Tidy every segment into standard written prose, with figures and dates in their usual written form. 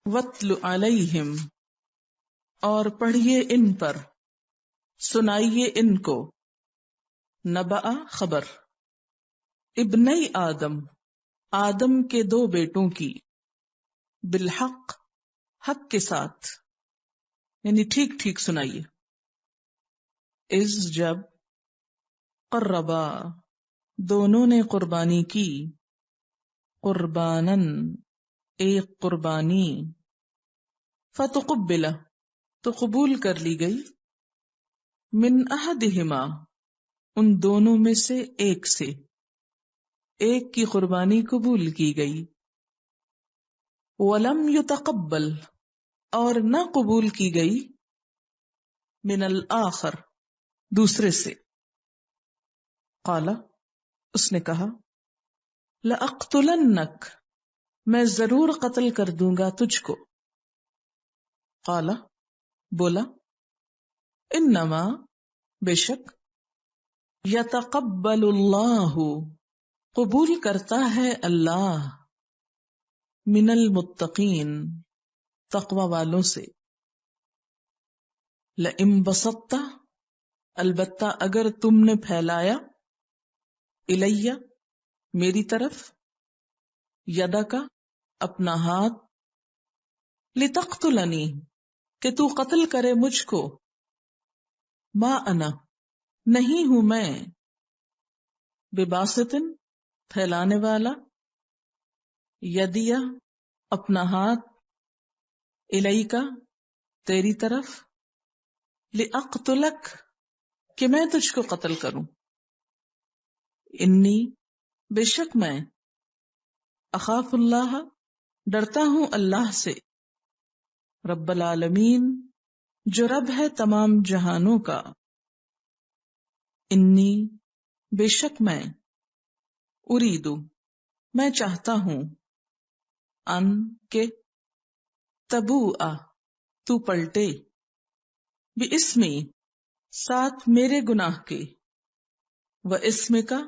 وَاتْلُ عَلَيْهِمْ، اور پڑھیے ان پر، سنائیے ان کو، نبأ خبر، ابنی آدم، آدم کے دو بیٹوں کی، بالحق، حق کے ساتھ، یعنی ٹھیک ٹھیک سنائیے، اذ جب، قربا، دونوں نے قربانی کی، قربانن، ایک قربانی، فتقبل، تو قبول کر لی گئی، من احدہما، ان دونوں میں سے ایک سے، ایک کی قربانی قبول کی گئی، ولم یتقبل، اور نہ قبول کی گئی، من الآخر، دوسرے سے، قال، اس نے کہا، لأقتلنک، میں ضرور قتل کر دوں گا تجھ کو، قال، بولا، انما، بے شک، یتقبل اللہ، قبول کرتا ہے اللہ، من المتقین، تقوی والوں سے، لئن بسطت، البتہ اگر تم نے پھیلایا، الیہ، میری طرف، یدک، اپنا ہاتھ، لتقتلنی، کہ تو قتل کرے مجھ کو، ما انا، نہیں ہوں میں، بباسطن، پھیلانے والا، یدیا، اپنا ہاتھ، الیکا، تیری طرف، لأقتلک، کہ میں تجھ کو قتل کروں، انی، بے شک میں، اخاف اللہ، ڈرتا ہوں اللہ سے، رب العالمین، جو رب ہے تمام جہانوں کا، انی، بے شک میں، اریدو، میں چاہتا ہوں، ان، کے، تبوء، تو پلٹے، باسمی، ساتھ میرے گناہ کے، و اسم کا،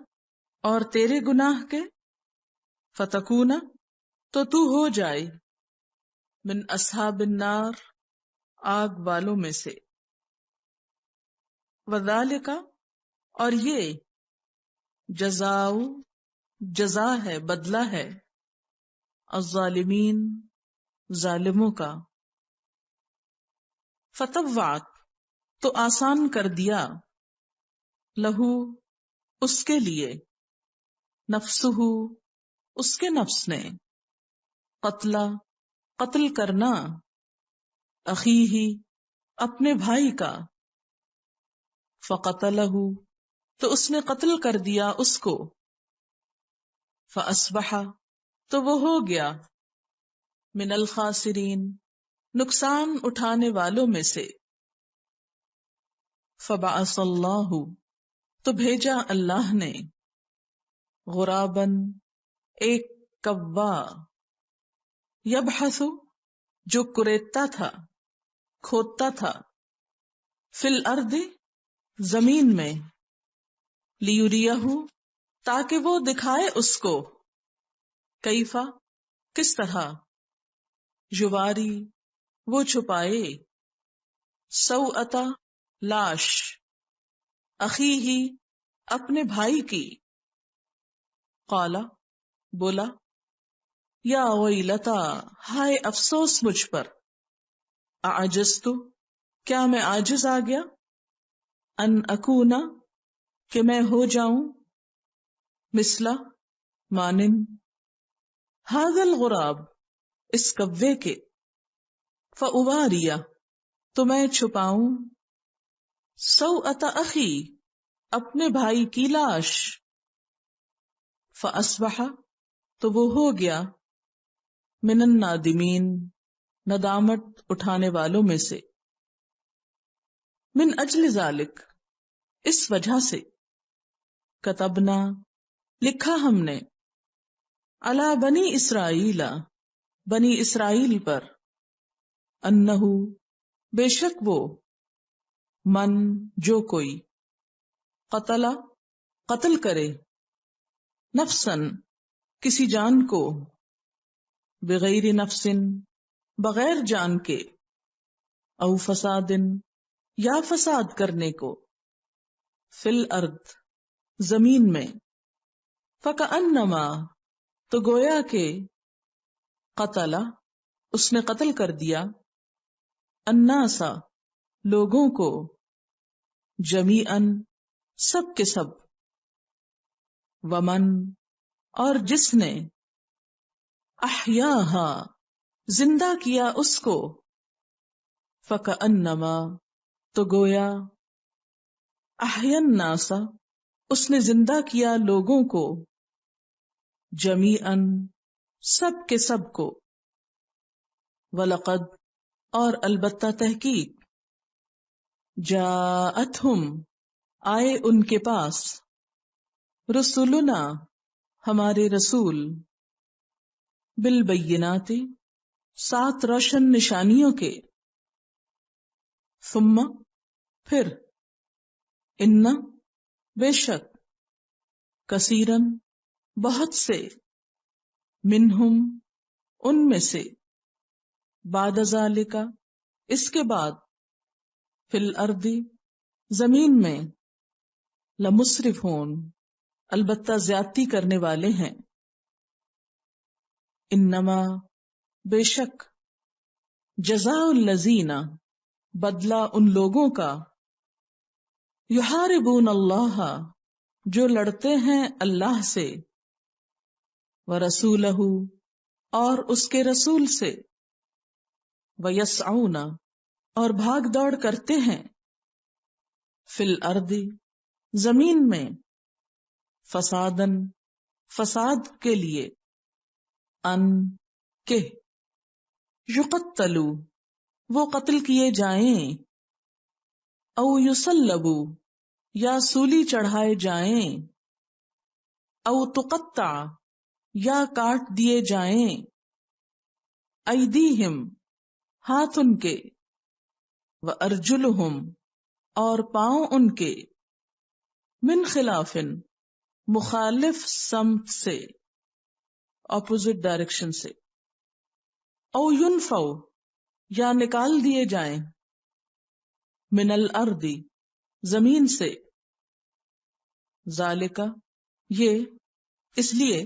اور تیرے گناہ کے، فتکون، تو ہو جائے، من اصحاب النار، آگ والوں میں سے، وذالک، اور یہ، جزاؤ، جزا ہے، بدلہ ہے، الظالمین، ظالموں کا، فطوعت، تو آسان کر دیا، لہو، اس کے لیے، نفسہ، اس کے نفس نے، قتل کرنا، اخیہ، اپنے بھائی کا، فقتلہ، تو اس نے قتل کر دیا اس کو، فاصبح، تو وہ ہو گیا، من الخاسرین، نقصان اٹھانے والوں میں سے، فبعث اللہ، تو بھیجا اللہ نے، غراباً، ایک کوا، یبحث، جو کریتتا تھا، کھودتا تھا، فی الارض، زمین میں، لیریہ، تاکہ وہ دکھائے اس کو، کیفا، کس طرح، یواری، وہ چھپائے، سوءۃ، لاش، اخیہ، اپنے بھائی کی، قال، بولا، یا ویلتا، ہائے افسوس مجھ پر، اعجزت، کیا میں عاجز آ گیا، ان اکونا، کہ میں ہو جاؤں، مثلا، مانند، ھذا الغراب، اس کوے کے، فاواری، تو میں چھپاؤں، سوءۃ اخی، اپنے بھائی کی لاش، فاصبح، تو وہ ہو گیا، من النادمین، ندامت اٹھانے والوں میں سے، من اجل ذالک، اس وجہ سے، کتبنا، لکھا ہم نے، علی بنی اسرائیل، بنی اسرائیل پر، انہو، بے شک وہ، من، جو کوئی، قتل کرے، نفسن، کسی جان کو، بغیر نفس، بغیر جان کے، او فسادن یا فساد کرنے کو، فی الارض زمین میں، فکأنما تو گویا کہ، قتل اس نے قتل کر دیا، الناسا لوگوں کو، جمیعاً سب کے سب، ومن اور جس نے، احیاہا زندہ کیا اس کو، فکأنما تو گویا، احیا الناس اس نے زندہ کیا لوگوں کو، جمیعاً سب کے سب کو، وَلَقَدْ اور البتہ تحقیق، جاءتہم آئے ان کے پاس، رسولنا ہمارے رسول، بالبینات 7 روشن نشانیوں کے، ثم پھر، ان بے شک، کثیرن بہت سے، منہم ان میں سے، بعد ذالک اس کے بعد، فی الارض زمین میں، لمسرفون البتہ زیادتی کرنے والے ہیں، انما بے شک، جزاء الذین بدلہ ان لوگوں کا، یحاربون اللہ جو لڑتے ہیں اللہ سے، ورسولہ اور اس کے رسول سے، ویسعون اور بھاگ دوڑ کرتے ہیں، فی الارض زمین میں، فسادن فساد کے لیے، ان کہ، یقتلوا وہ قتل کیے جائیں، او یصلبوا یا سولی چڑھائے جائیں، او تقطع یا کاٹ دیے جائیں، ایدیہم ہاتھ ان کے، وارجلہم اور پاؤں ان کے، من خلاف مخالف سمت سے، اپوزٹ ڈائریکشن سے، او ینفوا یا نکال دیے جائیں، من الارض زمین سے، ذالک یہ اس لیے،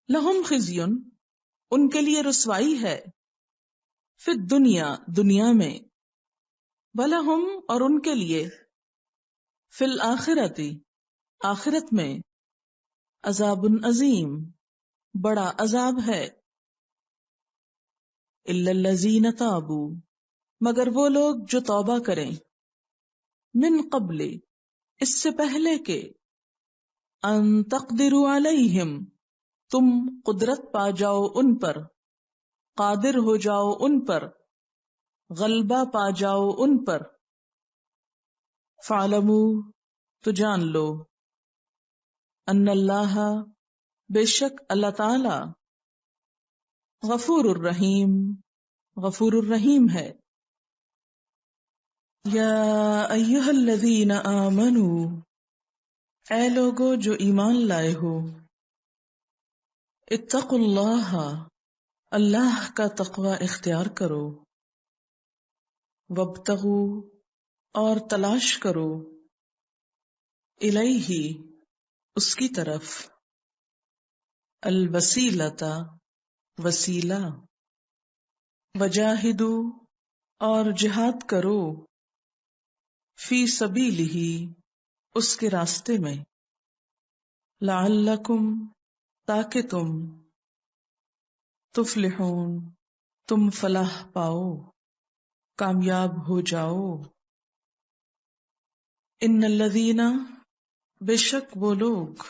لہم خزی ان کے لیے رسوائی ہے، فی الدنیا دنیا میں، ولہم اور ان کے لیے، فی الآخرۃ آخرت میں، عذاب عظیم بڑا عذاب ہے، الا الذین تابوا مگر وہ لوگ جو توبہ کریں، من قبل اس سے پہلے کہ، ان تقدروا علیہم تم قدرت پا جاؤ ان پر، قادر ہو جاؤ ان پر، غلبہ پا جاؤ ان پر، فاعلموا تو جان لو، ان اللہ بے شک اللہ تعالی، غفور الرحیم غفور الرحیم ہے، یا ایہا الذین آمنوا اے لوگو جو ایمان لائے ہو، اتقوا اللہ اللہ کا تقوی اختیار کرو، وابتغوا اور تلاش کرو، الیہ اس کی طرف، الوسیلۃ وسیلہ، وجاہدوا اور جہاد کرو، فی سبیلہ اس کے راستے میں، لعلکم تاکہ تم، تفلحون تم فلاح پاؤ، کامیاب ہو جاؤ، ان الذین بے شک وہ لوگ،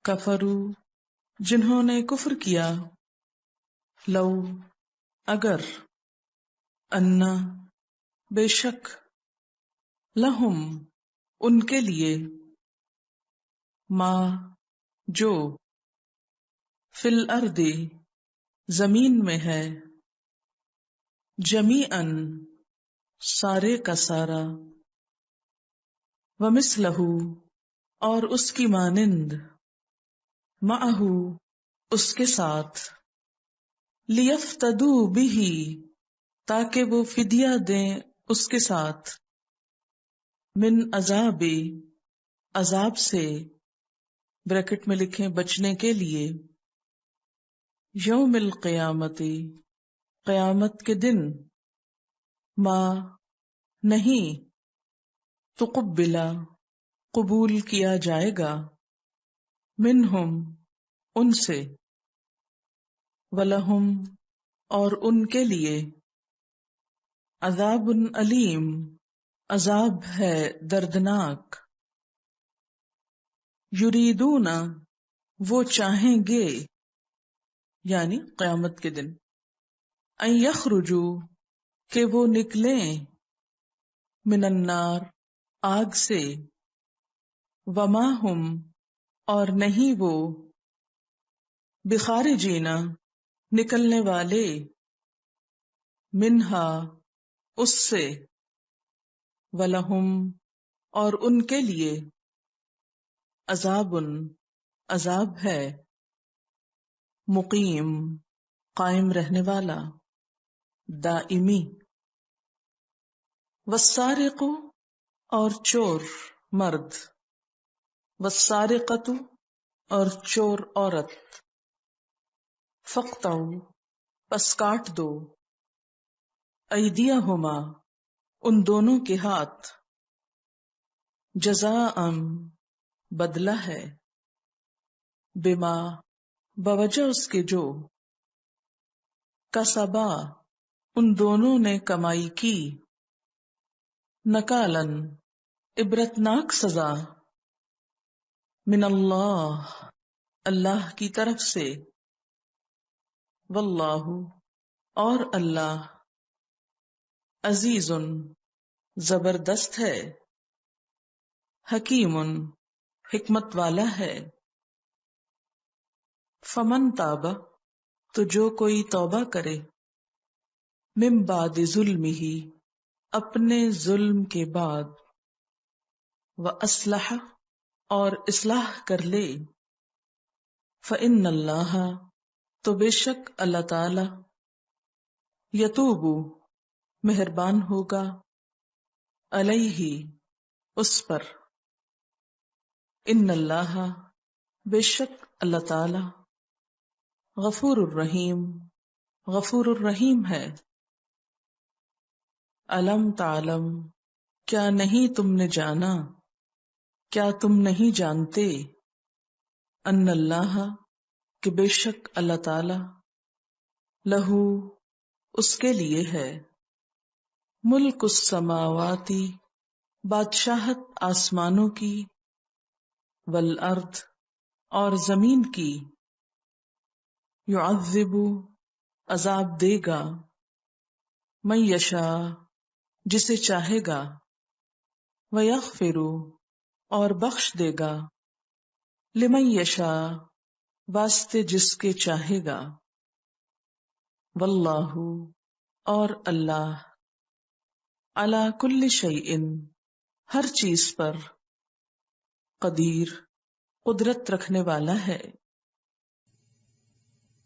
کفروا جنہوں نے کفر کیا، لو اگر، انا بے شک، لہم ان کے لیے، ما جو، فی الارض زمین میں ہے، جمیعاً سارے کا سارا، ومثلہ اور اس کی مانند، معہ اس کے ساتھ، لیفتدو بہ، تاکہ وہ فدیہ دیں اس کے ساتھ، من عذاب، عذاب سے، بریکٹ میں لکھیں بچنے کے لیے، یوم القیامت، قیامت کے دن، ما، نہیں، تقبلا، قبول کیا جائے گا، منہم، ان سے، ولہم، اور ان کے لیے، عذاب علیم، عذاب ہے دردناک، یریدون، وہ چاہیں گے، یعنی قیامت کے دن، ان یخرجوا، کہ وہ نکلیں، من النار، آگ سے، وما ہم، اور نہیں وہ، بخارجین، نکلنے والے، منہا، اس سے، ولہم، اور ان کے لیے، عذاب، عذاب ہے، مقیم، قائم رہنے والا، دائمی، والسارق، اور چور، مرد، والسارقۃ، اور چور عورت، فاقطعوا، پس کاٹ دو، ایدیہما، ان دونوں کے ہاتھ، جزاء، بدلہ ہے، بما، بوجہ اس کے جو، کسبا، ان دونوں نے کمائی کی، نکالن، عبرتناک سزا، من اللہ، اللہ کی طرف سے، واللہ، اور اللہ، عزیز، زبردست ہے، حکیم، حکمت والا ہے، فمن تاب، تو جو کوئی توبہ کرے، من بعد ظلمہ، اپنے ظلم کے بعد، واصلح، اور اصلاح کر لے، فإن اللہ، تو بے شک اللہ تعالی، یتوب، مہربان ہوگا، علیہ، اس پر، ان اللہ، بے شک اللہ تعالی، غفور الرحیم، غفور الرحیم ہے، الم تعلم، کیا نہیں تم نے جانا، کیا تم نہیں جانتے، ان اللہ، کہ بے شک اللہ تعالی، لہو، اس کے لیے ہے، ملک السماواتی، بادشاہت آسمانوں کی، والارض، اور زمین کی، یعذب، عذاب دے گا، من یشاء، جسے چاہے گا، ویغفر، اور بخش دے گا، لمن یشاء، واسطے جس کے چاہے گا، واللہ، اور اللہ، علی کل شیء، ہر چیز پر، قدیر، قدرت رکھنے والا ہے۔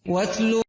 وَاتْلُ